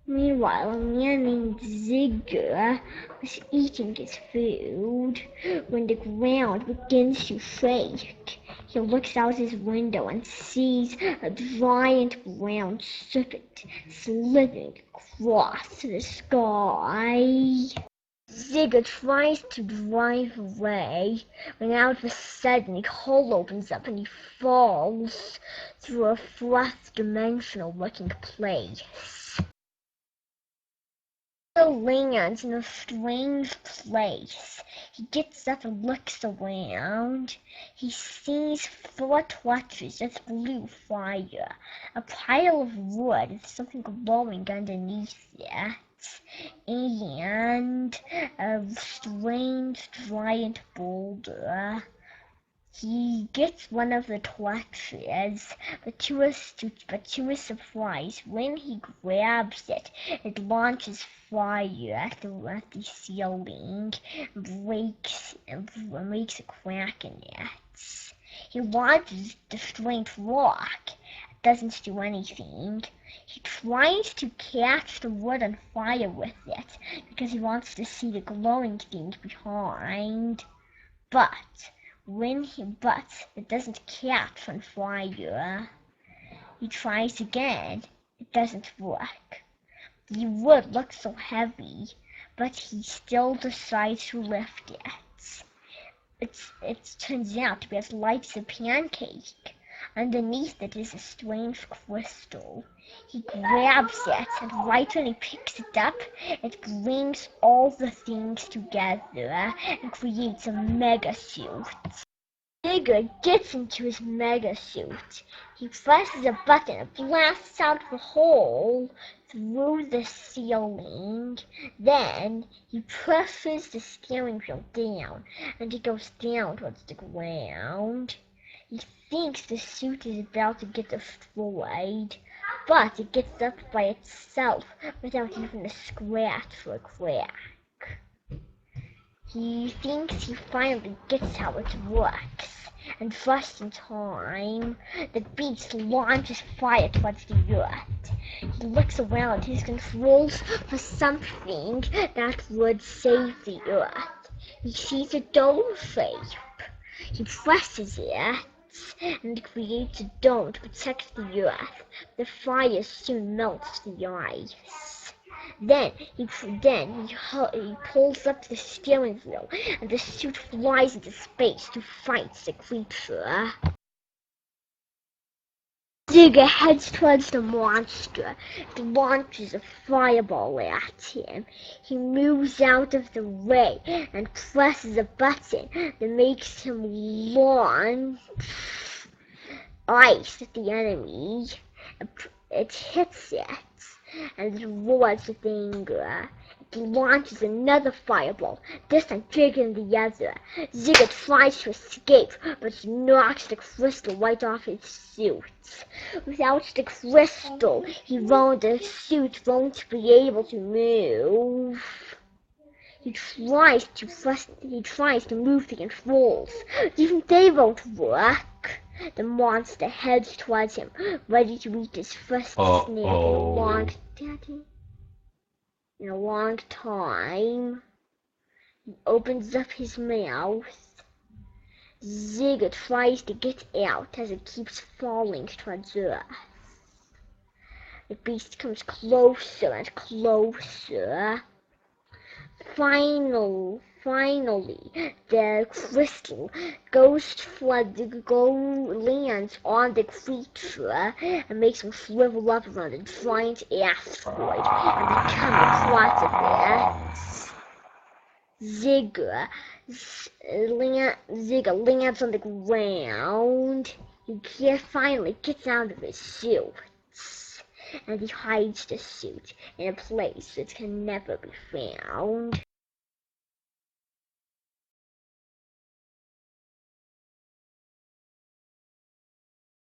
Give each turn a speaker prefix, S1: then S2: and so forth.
S1: Meanwhile, a man named Zigger was eating his food when the ground begins to shake. He looks out his window and sees a giant brown serpent slithering across the sky. Zigger tries to drive away when all of a sudden a hole opens up and he falls through a fourth dimensional looking place. Lands in a strange place. He gets up and looks around. He sees 4 torches of blue fire, a pile of wood with something glowing underneath it, and a strange giant boulder. He gets one of the torches, but to his surprise, when he grabs it, it launches fire at the ceiling and makes a crack in it. He launches the strange rock. It doesn't do anything. He tries to catch the wood on fire with it because he wants to see the glowing thing behind, but it doesn't catch on fire. He tries again. It doesn't work. The wood looks so heavy, but he still decides to lift it. It turns out to be as light as a pancake. Underneath it is a strange crystal. He grabs it, and right when he picks it up, it brings all the things together and creates a mega suit. Zigger gets into his mega suit. He presses a button and blasts out the hole through the ceiling. Then he presses the steering wheel down, and it goes down towards the ground. He thinks the suit is about to get destroyed, but it gets up by itself without even a scratch or a crack. He thinks he finally gets how it works, and just in time, the beast launches fire towards the earth. He looks around his controls for something that would save the earth. He sees a dome shape. He presses it, and it creates a dome to protect the earth. The fire soon melts the ice. Then he pulls up the steering wheel, and the suit flies into space to fight the creature. Zigger heads towards the monster. It launches a fireball at him. He moves out of the way and presses a button that makes him launch ice at the enemy. It hits it, and it roars with anger. It launches another fireball, this time bigger than the other. Zigger tries to escape, but knocks the crystal right off his suit. Without the crystal, the suit won't be able to move. He tries to move the controls. Even they won't work. The monster heads towards him, ready to eat his first snack in a long time. He opens up his mouth. Zigger tries to get out as it keeps falling towards Earth. The beast comes closer and closer. Finally, the crystal lands on the creature and makes him shrivel up around a giant asteroid and become a plot of it. Zigger lands on the ground. He finally gets out of his suit, and he hides the suit in a place that can never be found.